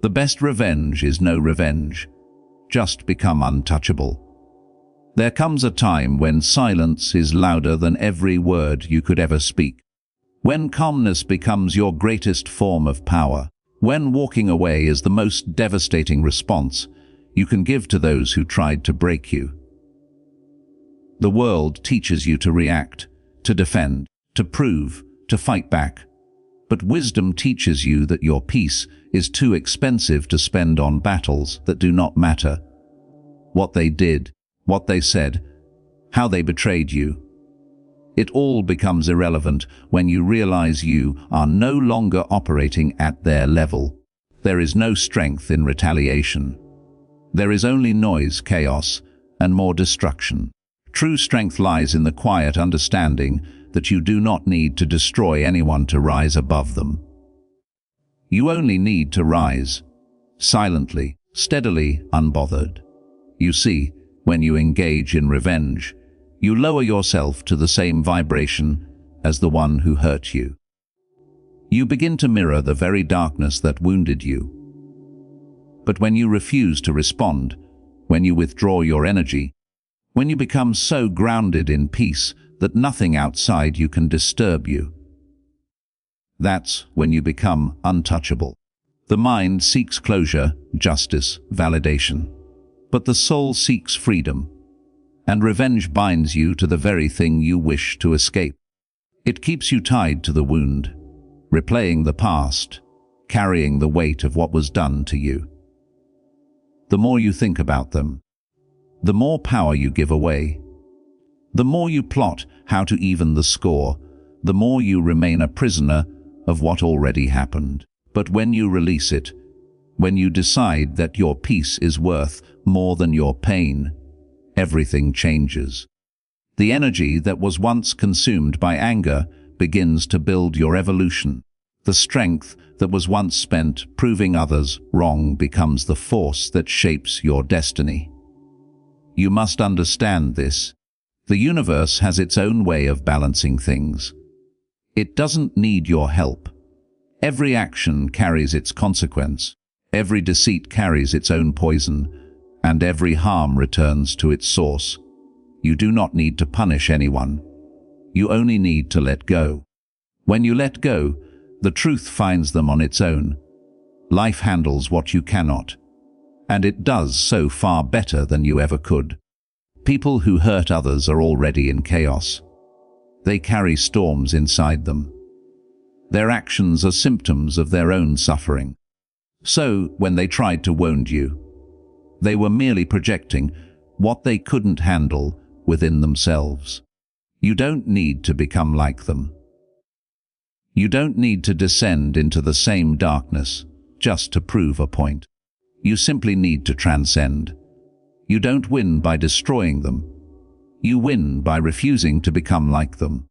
The best revenge is no revenge. Just become untouchable. There comes a time when silence is louder than every word you could ever speak. When calmness becomes your greatest form of power. When walking away is the most devastating response you can give to those who tried to break you. The world teaches you to react, to defend, to prove, to fight back. But wisdom teaches you that your peace is too expensive to spend on battles that do not matter. What they did, what they said, how they betrayed you. It all becomes irrelevant when you realize you are no longer operating at their level. There is no strength in retaliation. There is only noise, chaos, and more destruction. True strength lies in the quiet understanding that you do not need to destroy anyone to rise above them. You only need to rise, silently, steadily, unbothered. You see, when you engage in revenge, you lower yourself to the same vibration as the one who hurt you. You begin to mirror the very darkness that wounded you. But when you refuse to respond, when you withdraw your energy, when you become so grounded in peace that nothing outside you can disturb you, that's when you become untouchable. The mind seeks closure, justice, validation. But the soul seeks freedom, and revenge binds you to the very thing you wish to escape. It keeps you tied to the wound, replaying the past, carrying the weight of what was done to you. The more you think about them, the more power you give away. The more you plot how to even the score, the more you remain a prisoner of what already happened. But when you release it, when you decide that your peace is worth more than your pain, everything changes. The energy that was once consumed by anger begins to build your evolution. The strength that was once spent proving others wrong becomes the force that shapes your destiny. You must understand this. The universe has its own way of balancing things. It doesn't need your help. Every action carries its consequence. Every deceit carries its own poison, and every harm returns to its source. You do not need to punish anyone. You only need to let go. When you let go, the truth finds them on its own. Life handles what you cannot, and it does so far better than you ever could. People who hurt others are already in chaos. They carry storms inside them. Their actions are symptoms of their own suffering. So, when they tried to wound you, they were merely projecting what they couldn't handle within themselves. You don't need to become like them. You don't need to descend into the same darkness just to prove a point. You simply need to transcend. You don't win by destroying them. You win by refusing to become like them.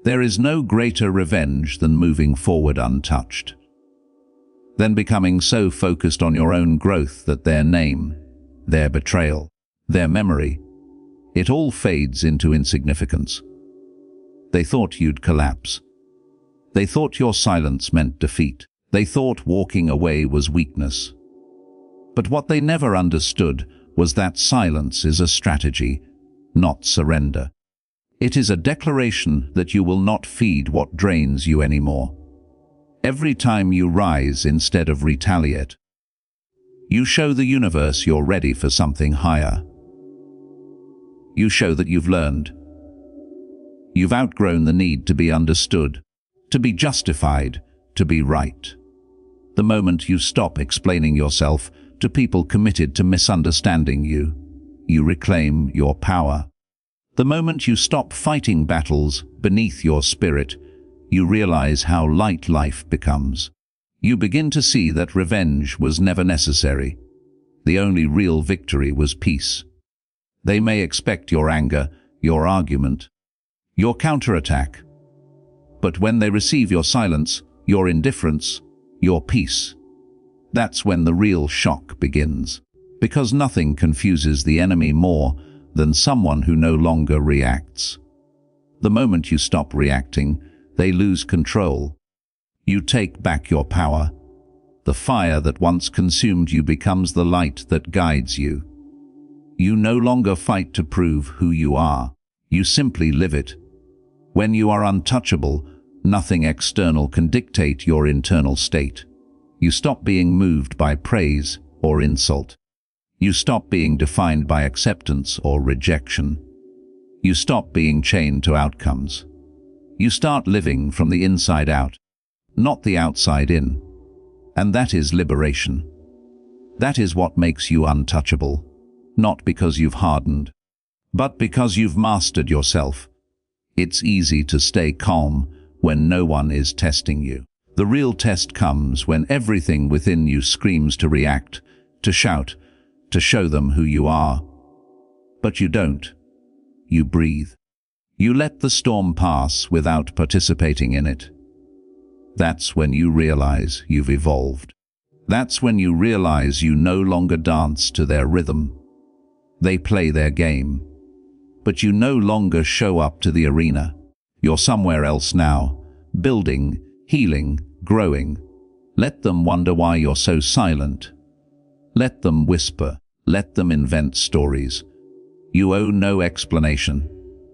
There is no greater revenge than moving forward untouched. Then becoming so focused on your own growth that their name, their betrayal, their memory, it all fades into insignificance. They thought you'd collapse. They thought your silence meant defeat. They thought walking away was weakness. But what they never understood was that silence is a strategy, not surrender. It is a declaration that you will not feed what drains you anymore. Every time you rise instead of retaliate, you show the universe you're ready for something higher. You show that you've learned. You've outgrown the need to be understood, to be justified, to be right. The moment you stop explaining yourself to people committed to misunderstanding you, you reclaim your power. The moment you stop fighting battles beneath your spirit, you realize how light life becomes. You begin to see that revenge was never necessary. The only real victory was peace. They may expect your anger, your argument, your counterattack. But when they receive your silence, your indifference, your peace, that's when the real shock begins. Because nothing confuses the enemy more than someone who no longer reacts. The moment you stop reacting, they lose control. You take back your power. The fire that once consumed you becomes the light that guides you. You no longer fight to prove who you are. You simply live it. When you are untouchable, nothing external can dictate your internal state. You stop being moved by praise or insult. You stop being defined by acceptance or rejection. You stop being chained to outcomes. You start living from the inside out, not the outside in. And that is liberation. That is what makes you untouchable, not because you've hardened, but because you've mastered yourself. It's easy to stay calm when no one is testing you. The real test comes when everything within you screams to react, to shout, to show them who you are. But you don't. You breathe. You let the storm pass without participating in it. That's when you realize you've evolved. That's when you realize you no longer dance to their rhythm. They play their game. But you no longer show up to the arena. You're somewhere else now, building, healing, growing. Let them wonder why you're so silent. Let them whisper. Let them invent stories. You owe no explanation.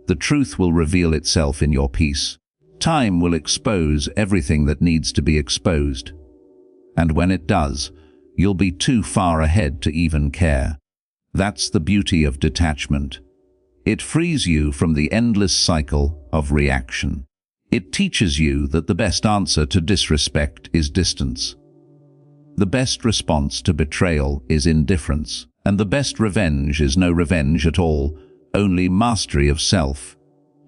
The truth will reveal itself in your peace. Time will expose everything that needs to be exposed. And when it does, you'll be too far ahead to even care. That's the beauty of detachment. It frees you from the endless cycle of reaction. It teaches you that the best answer to disrespect is distance. The best response to betrayal is indifference, and the best revenge is no revenge at all, only mastery of self.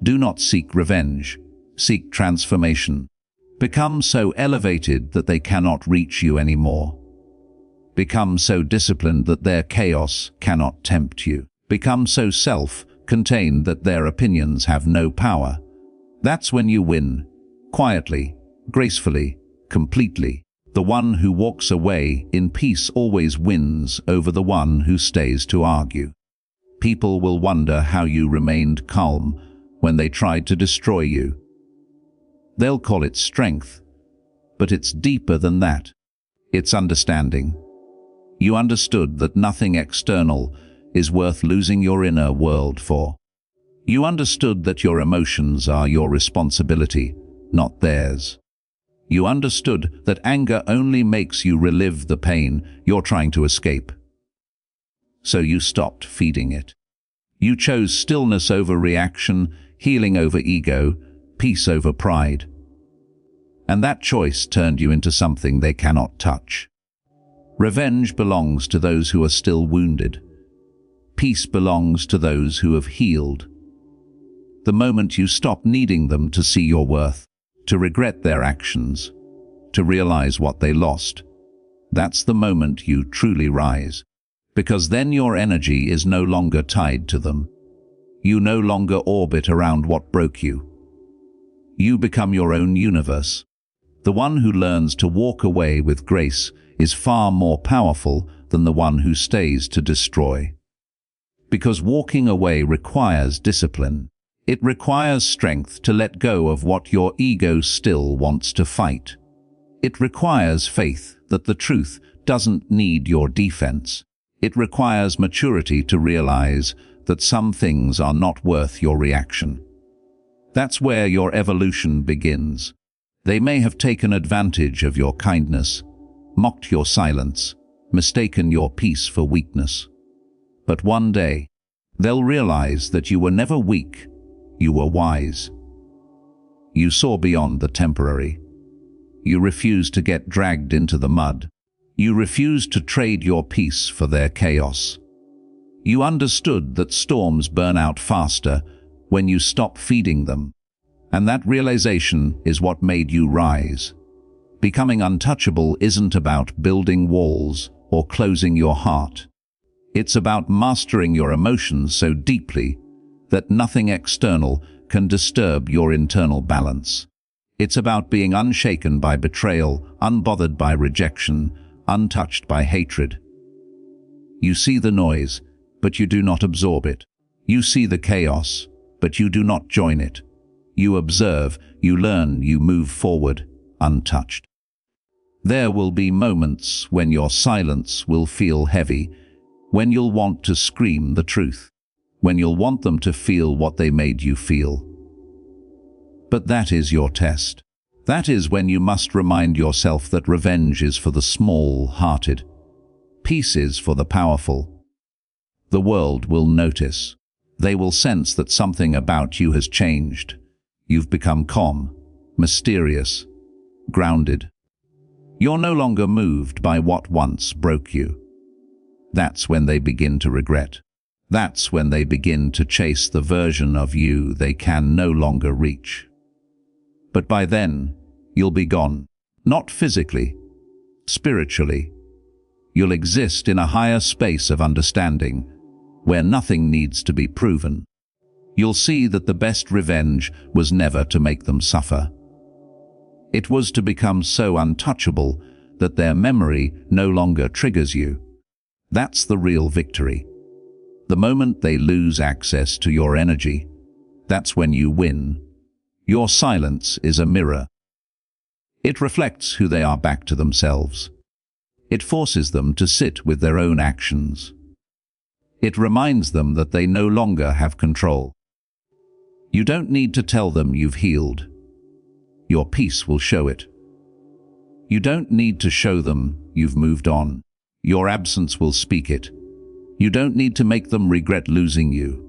Do not seek revenge, seek transformation. Become so elevated that they cannot reach you anymore. Become so disciplined that their chaos cannot tempt you. Become so self-contained that their opinions have no power. That's when you win, quietly, gracefully, completely. The one who walks away in peace always wins over the one who stays to argue. People will wonder how you remained calm when they tried to destroy you. They'll call it strength, but it's deeper than that. It's understanding. You understood that nothing external is worth losing your inner world for. You understood that your emotions are your responsibility, not theirs. You understood that anger only makes you relive the pain you're trying to escape. So you stopped feeding it. You chose stillness over reaction, healing over ego, peace over pride. And that choice turned you into something they cannot touch. Revenge belongs to those who are still wounded. Peace belongs to those who have healed. The moment you stop needing them to see your worth, to regret their actions, to realize what they lost, that's the moment you truly rise. Because then your energy is no longer tied to them. You no longer orbit around what broke you. You become your own universe. The one who learns to walk away with grace is far more powerful than the one who stays to destroy. Because walking away requires discipline. It requires strength to let go of what your ego still wants to fight. It requires faith that the truth doesn't need your defense. It requires maturity to realize that some things are not worth your reaction. That's where your evolution begins. They may have taken advantage of your kindness, mocked your silence, mistaken your peace for weakness. But one day, they'll realize that you were never weak, you were wise. You saw beyond the temporary. You refused to get dragged into the mud. You refused to trade your peace for their chaos. You understood that storms burn out faster when you stop feeding them. And that realization is what made you rise. Becoming untouchable isn't about building walls or closing your heart. It's about mastering your emotions so deeply that nothing external can disturb your internal balance. It's about being unshaken by betrayal, unbothered by rejection, untouched by hatred. You see the noise, but you do not absorb it. You see the chaos, but you do not join it. You observe, you learn, you move forward, untouched. There will be moments when your silence will feel heavy, when you'll want to scream the truth, when you'll want them to feel what they made you feel. But that is your test. That is when you must remind yourself that revenge is for the small-hearted. Peace is for the powerful. The world will notice. They will sense that something about you has changed. You've become calm, mysterious, grounded. You're no longer moved by what once broke you. That's when they begin to regret. That's when they begin to chase the version of you they can no longer reach. But by then, you'll be gone. Not physically, spiritually. You'll exist in a higher space of understanding, where nothing needs to be proven. You'll see that the best revenge was never to make them suffer. It was to become so untouchable that their memory no longer triggers you. That's the real victory. The moment they lose access to your energy, that's when you win. Your silence is a mirror. It reflects who they are back to themselves. It forces them to sit with their own actions. It reminds them that they no longer have control. You don't need to tell them you've healed. Your peace will show it. You don't need to show them you've moved on. Your absence will speak it. You don't need to make them regret losing you.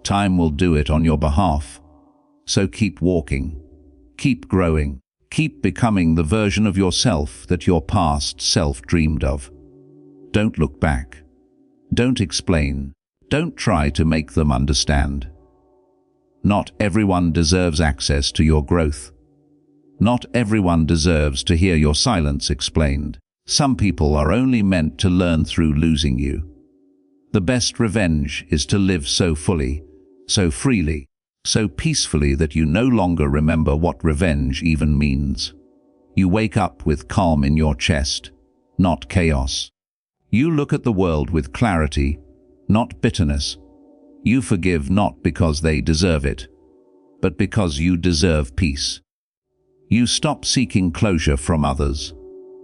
Time will do it on your behalf. So keep walking, keep growing, keep becoming the version of yourself that your past self dreamed of. Don't look back. Don't explain. Don't try to make them understand. Not everyone deserves access to your growth. Not everyone deserves to hear your silence explained. Some people are only meant to learn through losing you. The best revenge is to live so fully, so freely, so peacefully that you no longer remember what revenge even means. You wake up with calm in your chest, not chaos. You look at the world with clarity, not bitterness. You forgive not because they deserve it, but because you deserve peace. You stop seeking closure from others,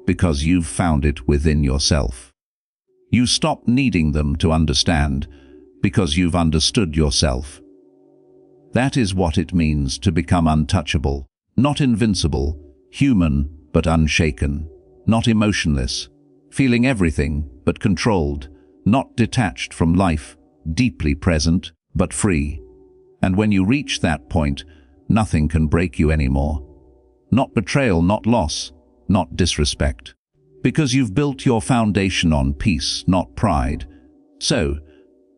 because you've found it within yourself. You stop needing them to understand, because you've understood yourself. That is what it means to become untouchable, not invincible, human but unshaken, not emotionless, feeling everything but controlled, not detached from life, deeply present but free. And when you reach that point, nothing can break you anymore. Not betrayal, not loss, not disrespect. Because you've built your foundation on peace, not pride. So,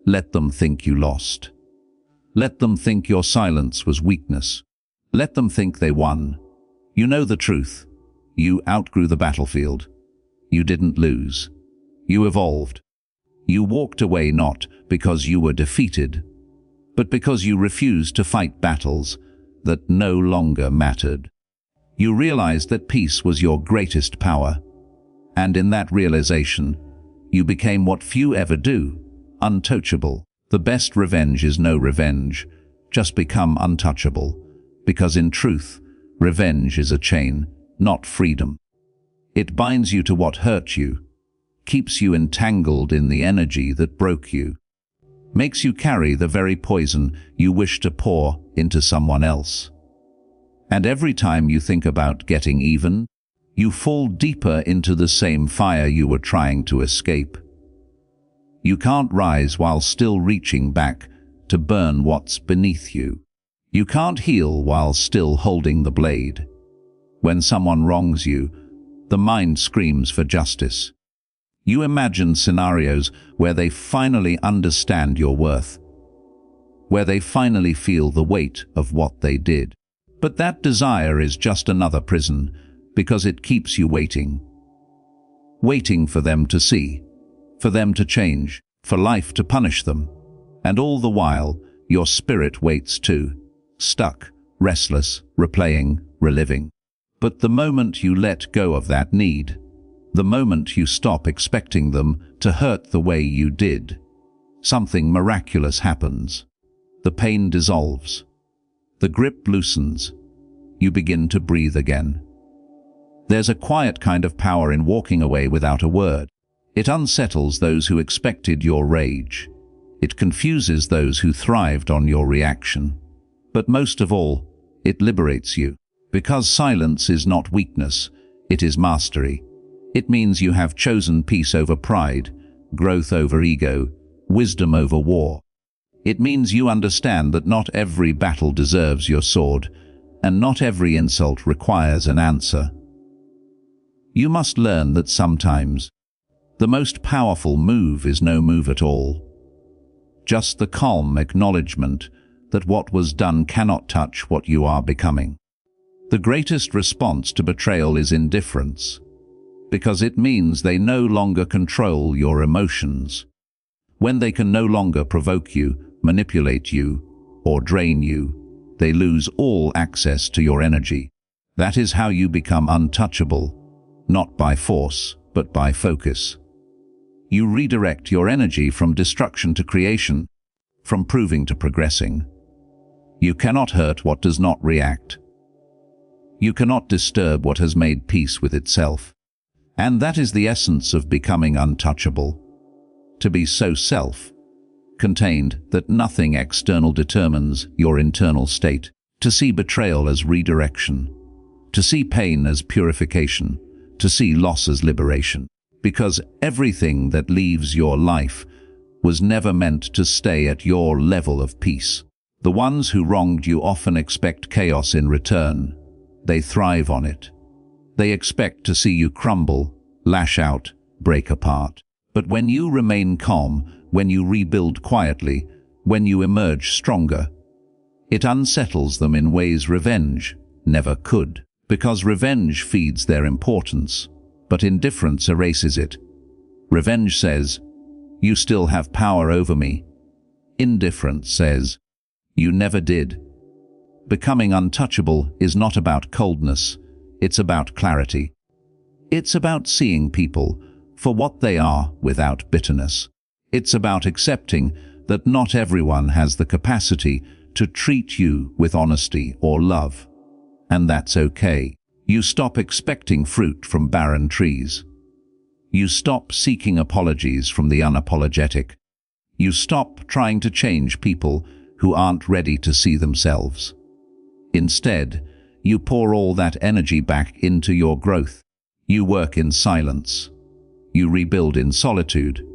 let them think you lost. Let them think your silence was weakness. Let them think they won. You know the truth. You outgrew the battlefield. You didn't lose. You evolved. You walked away not because you were defeated, but because you refused to fight battles that no longer mattered. You realized that peace was your greatest power, and in that realization, you became what few ever do, untouchable. The best revenge is no revenge, just become untouchable, because in truth, revenge is a chain, not freedom. It binds you to what hurt you, keeps you entangled in the energy that broke you, makes you carry the very poison you wish to pour into someone else. And every time you think about getting even, you fall deeper into the same fire you were trying to escape. You can't rise while still reaching back to burn what's beneath you. You can't heal while still holding the blade. When someone wrongs you, the mind screams for justice. You imagine scenarios where they finally understand your worth, where they finally feel the weight of what they did. But that desire is just another prison, because it keeps you waiting. Waiting for them to see, for them to change, for life to punish them. And all the while, your spirit waits too, stuck, restless, replaying, reliving. But the moment you let go of that need, the moment you stop expecting them to hurt the way you did, something miraculous happens. The pain dissolves. The grip loosens. You begin to breathe again. There's a quiet kind of power in walking away without a word. It unsettles those who expected your rage. It confuses those who thrived on your reaction. But most of all, it liberates you. Because silence is not weakness, it is mastery. It means you have chosen peace over pride, growth over ego, wisdom over war. It means you understand that not every battle deserves your sword, and not every insult requires an answer. You must learn that sometimes the most powerful move is no move at all. Just the calm acknowledgement that what was done cannot touch what you are becoming. The greatest response to betrayal is indifference, because it means they no longer control your emotions. When they can no longer provoke you, manipulate you, or drain you, they lose all access to your energy. That is how you become untouchable, not by force, but by focus. You redirect your energy from destruction to creation, from proving to progressing. You cannot hurt what does not react. You cannot disturb what has made peace with itself. And that is the essence of becoming untouchable. To be so self-contained that nothing external determines your internal state. To see betrayal as redirection. To see pain as purification. To see loss as liberation. Because everything that leaves your life was never meant to stay at your level of peace. The ones who wronged you often expect chaos in return. They thrive on it. They expect to see you crumble, lash out, break apart. But when you remain calm, when you rebuild quietly, when you emerge stronger, it unsettles them in ways revenge never could. Because revenge feeds their importance, but indifference erases it. Revenge says, "You still have power over me." Indifference says, "You never did." Becoming untouchable is not about coldness, it's about clarity. It's about seeing people for what they are without bitterness. It's about accepting that not everyone has the capacity to treat you with honesty or love. And that's okay. You stop expecting fruit from barren trees. You stop seeking apologies from the unapologetic. You stop trying to change people who aren't ready to see themselves. Instead, you pour all that energy back into your growth. You work in silence. You rebuild in solitude.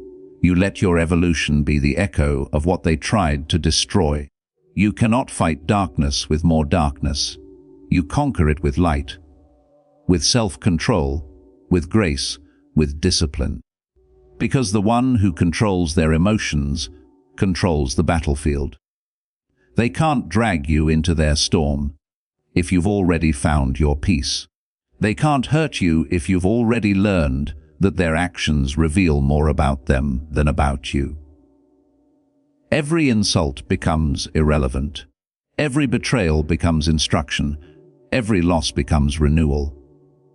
You let your evolution be the echo of what they tried to destroy. You cannot fight darkness with more darkness. You conquer it with light, with self-control, with grace, with discipline. Because the one who controls their emotions controls the battlefield. They can't drag you into their storm if you've already found your peace. They can't hurt you if you've already learned that their actions reveal more about them than about you. Every insult becomes irrelevant. Every betrayal becomes instruction. Every loss becomes renewal.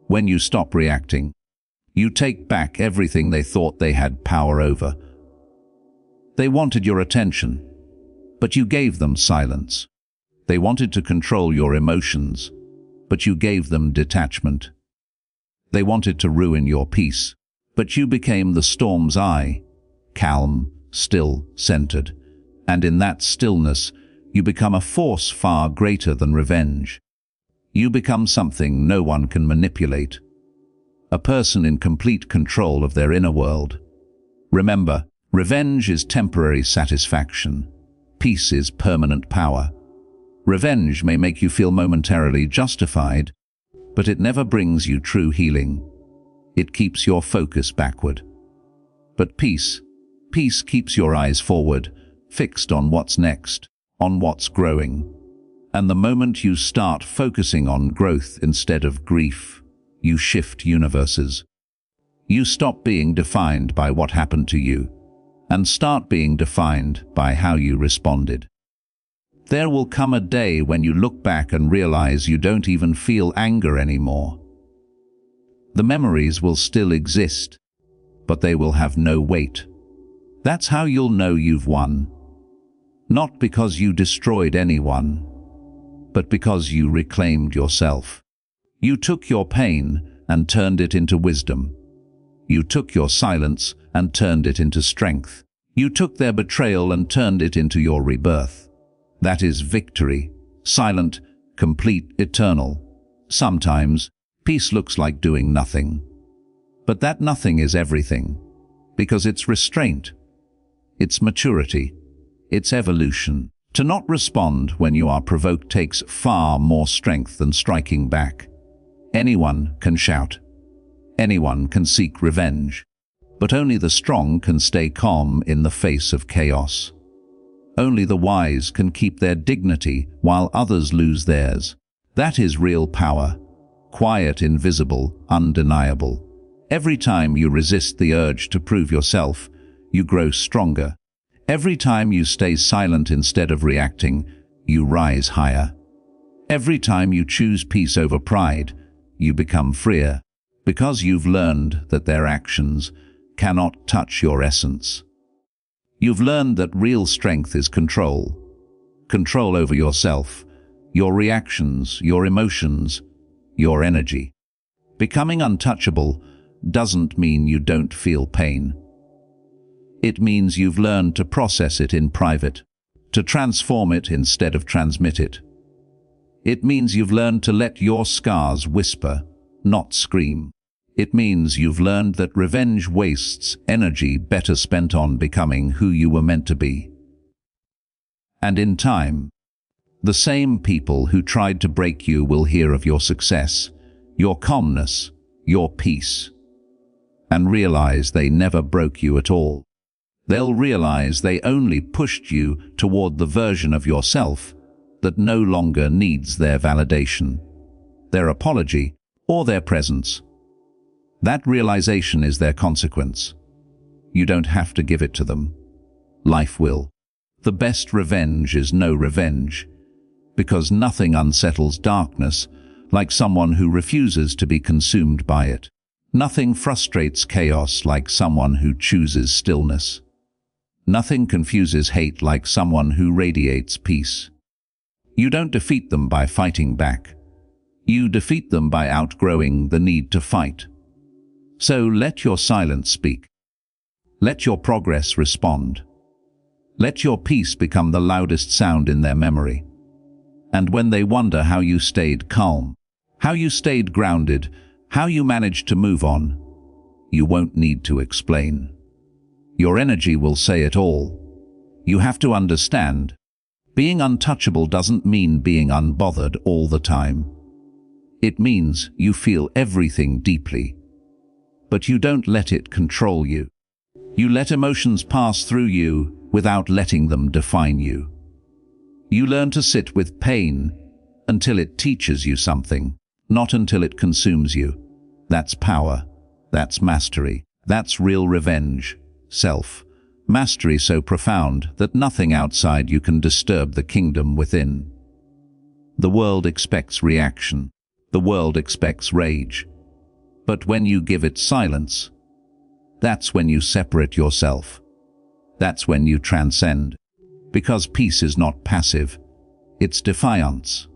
When you stop reacting, you take back everything they thought they had power over. They wanted your attention, but you gave them silence. They wanted to control your emotions, but you gave them detachment. They wanted to ruin your peace, but you became the storm's eye, calm, still, centered. And in that stillness, you become a force far greater than revenge. You become something no one can manipulate. A person in complete control of their inner world. Remember, revenge is temporary satisfaction. Peace is permanent power. Revenge may make you feel momentarily justified, but it never brings you true healing. It keeps your focus backward. But peace keeps your eyes forward, fixed on what's next, on what's growing. And the moment you start focusing on growth instead of grief, you shift universes. You stop being defined by what happened to you, and start being defined by how you responded. There will come a day when you look back and realize you don't even feel anger anymore. The memories will still exist, but they will have no weight. That's how you'll know you've won. Not because you destroyed anyone, but because you reclaimed yourself. You took your pain and turned it into wisdom. You took your silence and turned it into strength. You took their betrayal and turned it into your rebirth. That is victory, silent, complete, eternal. Sometimes, peace looks like doing nothing. But that nothing is everything, because it's restraint, it's maturity, it's evolution. To not respond when you are provoked takes far more strength than striking back. Anyone can shout. Anyone can seek revenge. But only the strong can stay calm in the face of chaos. Only the wise can keep their dignity while others lose theirs. That is real power. Quiet, invisible, undeniable. Every time you resist the urge to prove yourself, you grow stronger. Every time you stay silent instead of reacting, you rise higher. Every time you choose peace over pride, you become freer, because you've learned that their actions cannot touch your essence. You've learned that real strength is control. Control over yourself, your reactions, your emotions, your energy. Becoming untouchable doesn't mean you don't feel pain. It means you've learned to process it in private, to transform it instead of transmit it. It means you've learned to let your scars whisper, not scream. It means you've learned that revenge wastes energy better spent on becoming who you were meant to be. And in time, the same people who tried to break you will hear of your success, your calmness, your peace, and realize they never broke you at all. They'll realize they only pushed you toward the version of yourself that no longer needs their validation, their apology, or their presence. That realization is their consequence. You don't have to give it to them. Life will. The best revenge is no revenge, because nothing unsettles darkness like someone who refuses to be consumed by it. Nothing frustrates chaos like someone who chooses stillness. Nothing confuses hate like someone who radiates peace. You don't defeat them by fighting back. You defeat them by outgrowing the need to fight. So let your silence speak. Let your progress respond. Let your peace become the loudest sound in their memory. And when they wonder how you stayed calm, how you stayed grounded, how you managed to move on, you won't need to explain. Your energy will say it all. You have to understand, being untouchable doesn't mean being unbothered all the time. It means you feel everything deeply, but you don't let it control you. You let emotions pass through you without letting them define you. You learn to sit with pain until it teaches you something, not until it consumes you. That's power. That's mastery. That's real revenge. Self-mastery so profound that nothing outside you can disturb the kingdom within. The world expects reaction. The world expects rage. But when you give it silence, that's when you separate yourself. That's when you transcend. Because peace is not passive. It's defiance.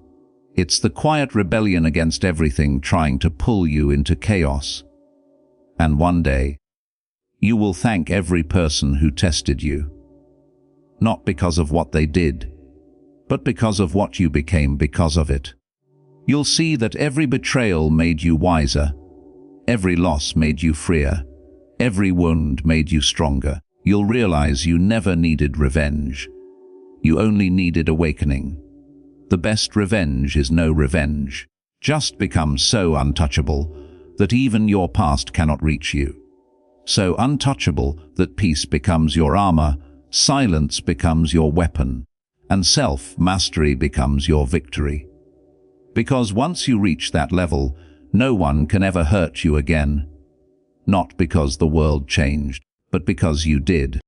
It's the quiet rebellion against everything trying to pull you into chaos. And one day, you will thank every person who tested you. Not because of what they did, but because of what you became because of it. You'll see that every betrayal made you wiser. Every loss made you freer. Every wound made you stronger. You'll realize you never needed revenge. You only needed awakening. The best revenge is no revenge. Just become so untouchable that even your past cannot reach you. So untouchable that peace becomes your armor, silence becomes your weapon, and self-mastery becomes your victory. Because once you reach that level, no one can ever hurt you again. Not because the world changed, but because you did.